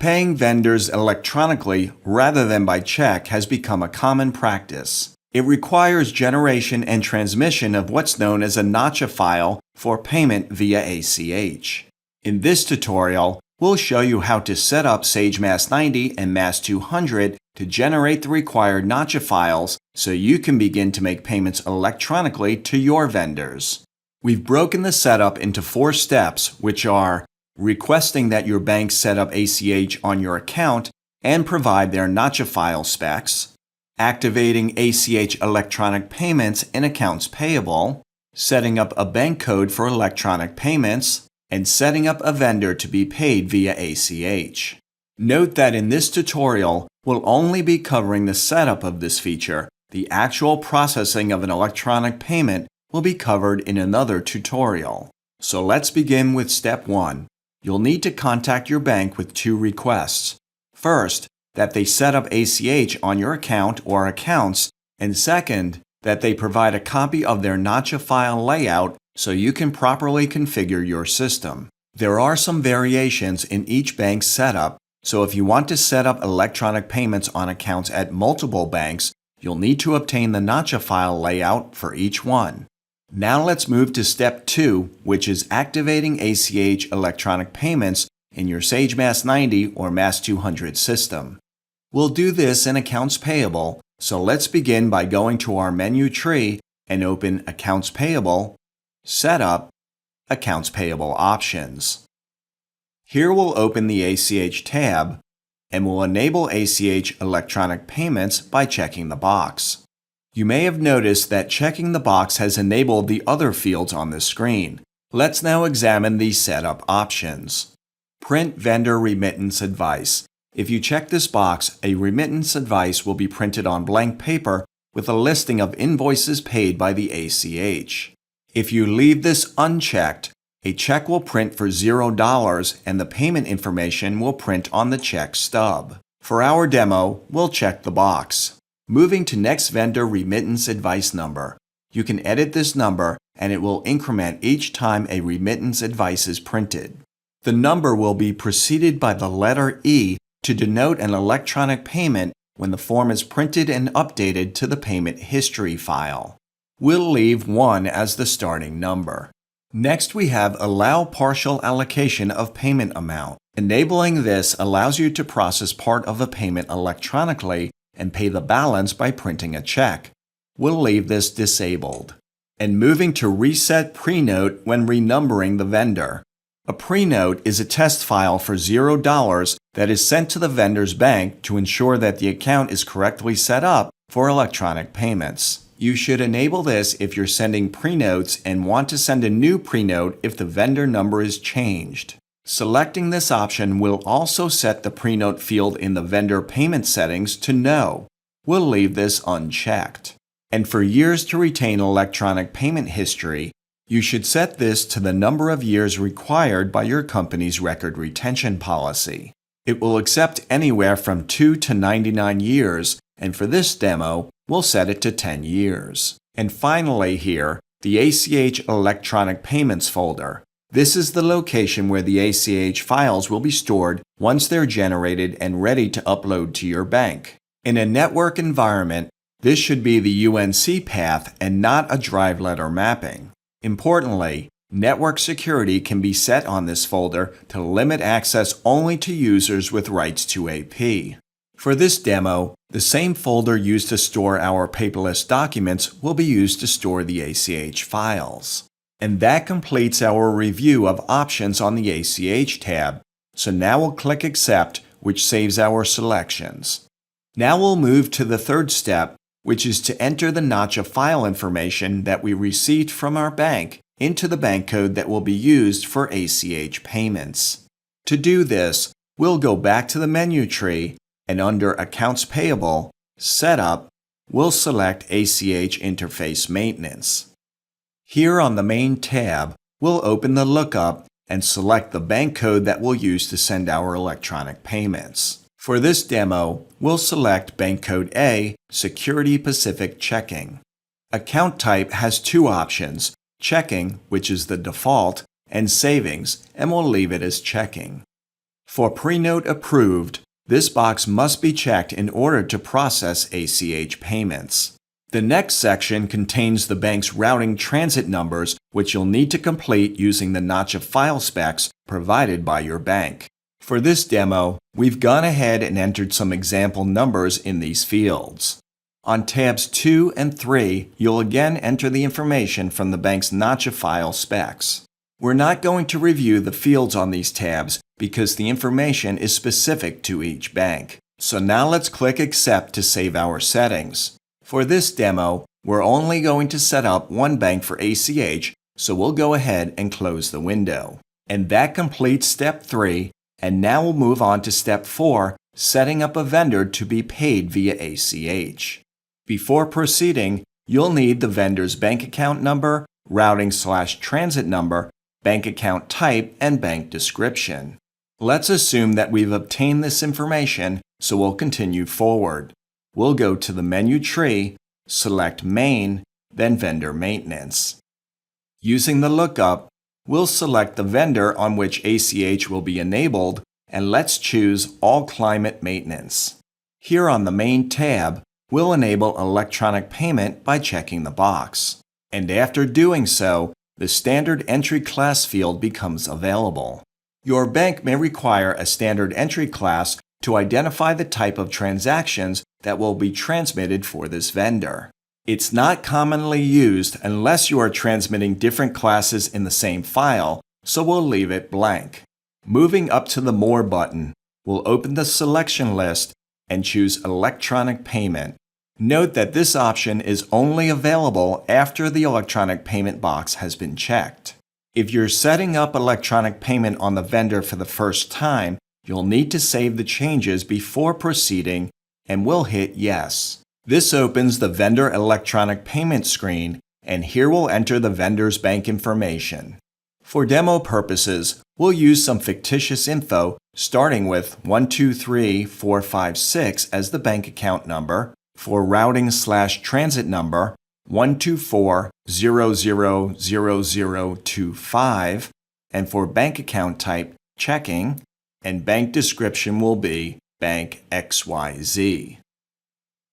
Paying vendors electronically rather than by check has become a common practice. It requires generation and transmission of what's known as a NACHA file for payment via ACH. In this tutorial, we'll show you how to set up Sage Mass 90 and Mass 200 to generate the required NACHA files so you can begin to make payments electronically to your vendors. We've broken the setup into 4 steps, which are requesting that your bank set up ACH on your account and provide their NACHA file specs, activating ACH electronic payments in accounts payable, setting up a bank code for electronic payments, and setting up a vendor to be paid via ACH. Note that in this tutorial, we'll only be covering the setup of this feature. The actual processing of an electronic payment will be covered in another tutorial. So let's begin with step 1. You'll need to contact your bank with 2 requests. First, that they set up ACH on your account or accounts, and second, that they provide a copy of their NACHA file layout so you can properly configure your system. There are some variations in each bank's setup, so if you want to set up electronic payments on accounts at multiple banks, you'll need to obtain the NACHA file layout for each one. Now let's move to step 2, which is activating ACH electronic payments in your Sage Mass 90 or Mass 200 system. We'll do this in Accounts Payable, so let's begin by going to our menu tree and open Accounts Payable, Setup, Accounts Payable Options. Here we'll open the ACH tab, and we'll enable ACH electronic payments by checking the box. You may have noticed that checking the box has enabled the other fields on the screen. Let's now examine these setup options. Print Vendor Remittance Advice. If you check this box, a remittance advice will be printed on blank paper with a listing of invoices paid by the ACH. If you leave this unchecked, a check will print for $0 and the payment information will print on the check stub. For our demo, we'll check the box. Moving to Next Vendor Remittance Advice Number. You can edit this number and it will increment each time a remittance advice is printed. The number will be preceded by the letter E to denote an electronic payment when the form is printed and updated to the payment history file. We'll leave 1 as the starting number. Next, we have Allow Partial Allocation of Payment Amount. Enabling this allows you to process part of a payment electronically and pay the balance by printing a check. We'll leave this disabled. And moving to Reset Prenote when renumbering the vendor. A prenote is a test file for $0 that is sent to the vendor's bank to ensure that the account is correctly set up for electronic payments. You should enable this if you're sending prenotes and want to send a new prenote if the vendor number is changed. Selecting this option will also set the prenote field in the vendor payment settings to No. We'll leave this unchecked. And for years to retain electronic payment history, you should set this to the number of years required by your company's record retention policy. It will accept anywhere from 2 to 99 years, and for this demo, we'll set it to 10 years. And finally here, the ACH Electronic Payments folder. This is the location where the ACH files will be stored once they're generated and ready to upload to your bank. In a network environment, this should be the UNC path and not a drive letter mapping. Importantly, network security can be set on this folder to limit access only to users with rights to AP. For this demo, the same folder used to store our paperless documents will be used to store the ACH files. And that completes our review of options on the ACH tab. So now we'll click Accept, which saves our selections. Now we'll move to the third step, which is to enter the NACHA file information that we received from our bank into the bank code that will be used for ACH payments. To do this, we'll go back to the menu tree and under Accounts Payable, Setup, we'll select ACH Interface Maintenance. Here on the Main tab, we'll open the lookup and select the bank code that we'll use to send our electronic payments. For this demo, we'll select bank code A, Security Pacific Checking. Account type has 2 options, checking, which is the default, and savings, and we'll leave it as checking. For pre-note approved, this box must be checked in order to process ACH payments. The next section contains the bank's routing transit numbers, which you'll need to complete using the NACHA file specs provided by your bank. For this demo, we've gone ahead and entered some example numbers in these fields. On tabs 2 and 3, you'll again enter the information from the bank's NACHA file specs. We're not going to review the fields on these tabs because the information is specific to each bank. So now let's click Accept to save our settings. For this demo, we're only going to set up one bank for ACH, so we'll go ahead and close the window. And that completes step 3, and now we'll move on to step 4, setting up a vendor to be paid via ACH. Before proceeding, you'll need the vendor's bank account number, routing/transit number, bank account type, and bank description. Let's assume that we've obtained this information, so we'll continue forward. We'll go to the menu tree, select Main, then Vendor Maintenance. Using the lookup, we'll select the vendor on which ACH will be enabled, and let's choose All Climate Maintenance. Here on the Main tab, we'll enable electronic payment by checking the box. And after doing so, the standard entry class field becomes available. Your bank may require a standard entry class to identify the type of transactions that will be transmitted for this vendor. It's not commonly used unless you are transmitting different classes in the same file, so we'll leave it blank. Moving up to the More button, we'll open the selection list and choose Electronic Payment. Note that this option is only available after the electronic payment box has been checked. If you're setting up electronic payment on the vendor for the first time, you'll need to save the changes before proceeding, and we'll hit Yes. This opens the vendor electronic payment screen, and here we'll enter the vendor's bank information. For demo purposes, we'll use some fictitious info starting with 123456 as the bank account number, for routing/transit number 124000025, and for bank account type checking, and bank description will be Bank XYZ.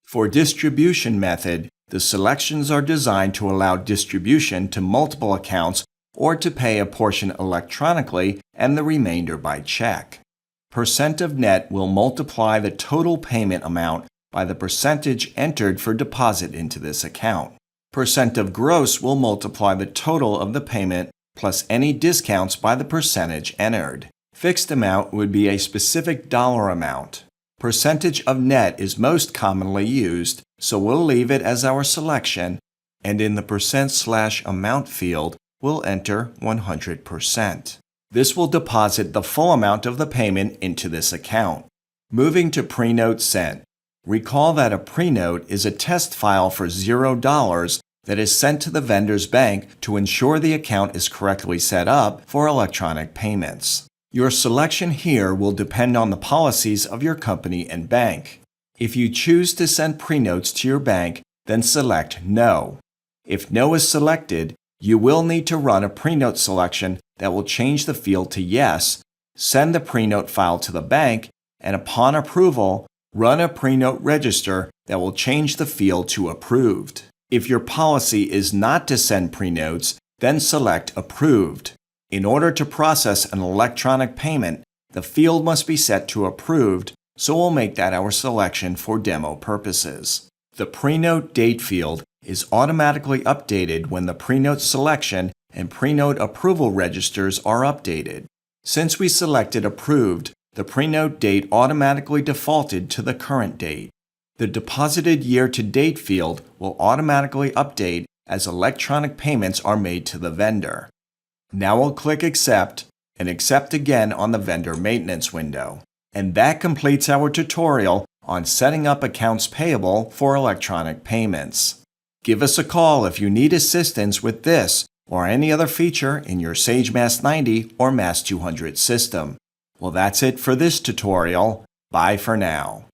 For distribution method, the selections are designed to allow distribution to multiple accounts or to pay a portion electronically and the remainder by check. Percent of net will multiply the total payment amount by the percentage entered for deposit into this account. Percent of gross will multiply the total of the payment plus any discounts by the percentage entered. Fixed amount would be a specific dollar amount. Percentage of net is most commonly used, so we'll leave it as our selection, and in the %/amount field, we'll enter 100%. This will deposit the full amount of the payment into this account. Moving to Pre-Note Sent. Recall that a pre-note is a test file for $0 that is sent to the vendor's bank to ensure the account is correctly set up for electronic payments. Your selection here will depend on the policies of your company and bank. If you choose to send pre-notes to your bank, then select No. If No is selected, you will need to run a pre-note selection that will change the field to Yes, send the pre-note file to the bank, and upon approval, run a pre-note register that will change the field to Approved. If your policy is not to send pre-notes, then select Approved. In order to process an electronic payment, the field must be set to Approved, so we'll make that our selection for demo purposes. The pre-note date field is automatically updated when the pre-note selection and pre-note approval registers are updated. Since we selected Approved, the pre-note date automatically defaulted to the current date. The deposited year-to-date field will automatically update as electronic payments are made to the vendor. Now we'll click Accept and Accept again on the Vendor Maintenance window. And that completes our tutorial on setting up accounts payable for electronic payments. Give us a call if you need assistance with this or any other feature in your Sage Mass 90 or Mass 200 system. Well, that's it for this tutorial. Bye for now.